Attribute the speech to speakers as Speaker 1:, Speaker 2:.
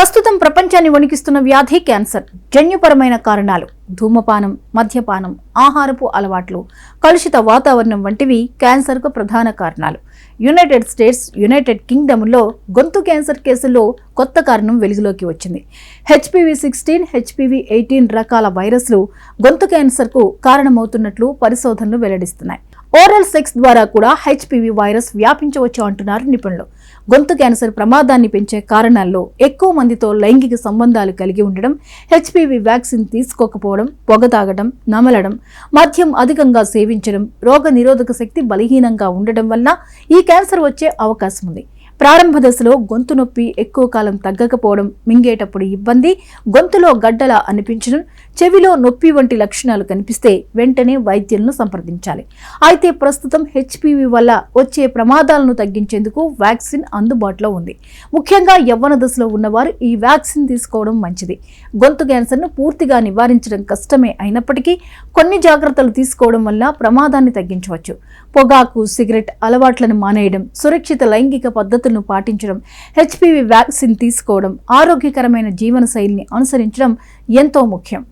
Speaker 1: ప్రస్తుతం ప్రపంచాన్ని వణికిస్తున్న వ్యాధి క్యాన్సర్. జన్యుపరమైన కారణాలు, ధూమపానం, మద్యపానం, ఆహారపు అలవాట్లు, కలుషిత వాతావరణం వంటివి క్యాన్సర్కు ప్రధాన కారణాలు. యునైటెడ్ స్టేట్స్, యునైటెడ్ కింగ్డమ్లో గొంతు క్యాన్సర్ కేసుల్లో కొత్త కారణం వెలుగులోకి వచ్చింది. HPV-16, HPV-18 రకాల వైరస్లు గొంతు క్యాన్సర్కు కారణమవుతున్నట్లు పరిశోధనలు వెల్లడిస్తున్నాయి. ఓరల్ సెక్స్ ద్వారా కూడా HPV వైరస్ వ్యాపించవచ్చు అంటున్నారు నిపుణులు. గొంతు క్యాన్సర్ ప్రమాదాన్ని పెంచే కారణాల్లో ఎక్కువ మందితో లైంగిక సంబంధాలు కలిగి ఉండడం, HPV వ్యాక్సిన్ తీసుకోకపోవడం, పొగ తాగడం, నమలడం, మద్యం అధికంగా సేవించడం, రోగ నిరోధక శక్తి బలహీనంగా ఉండడం వల్ల ఈ క్యాన్సర్ వచ్చే అవకాశం ఉంది. ప్రారంభ దశలో గొంతు నొప్పి ఎక్కువ కాలం తగ్గకపోవడం, మింగేటప్పుడు ఇబ్బంది, గొంతులో గడ్డలా అనిపించడం, చెవిలో నొప్పి వంటి లక్షణాలు కనిపిస్తే వెంటనే వైద్యులను సంప్రదించాలి. అయితే ప్రస్తుతం HPV వల్ల వచ్చే ప్రమాదాలను తగ్గించేందుకు వ్యాక్సిన్ అందుబాటులో ఉంది. ముఖ్యంగా యవ్వన దశలో ఉన్నవారు ఈ వ్యాక్సిన్ తీసుకోవడం మంచిది. గొంతు క్యాన్సర్ను పూర్తిగా నివారించడం కష్టమే అయినప్పటికీ కొన్ని జాగ్రత్తలు తీసుకోవడం వల్ల ప్రమాదాన్ని తగ్గించవచ్చు. పొగాకు, సిగరెట్ అలవాట్లను మానేయడం, సురక్షిత లైంగిక పద్ధతులను పాటించడం, HPV వ్యాక్సిన్ తీసుకోవడం, ఆరోగ్యకరమైన జీవన శైలిని అనుసరించడం ఎంతో ముఖ్యం.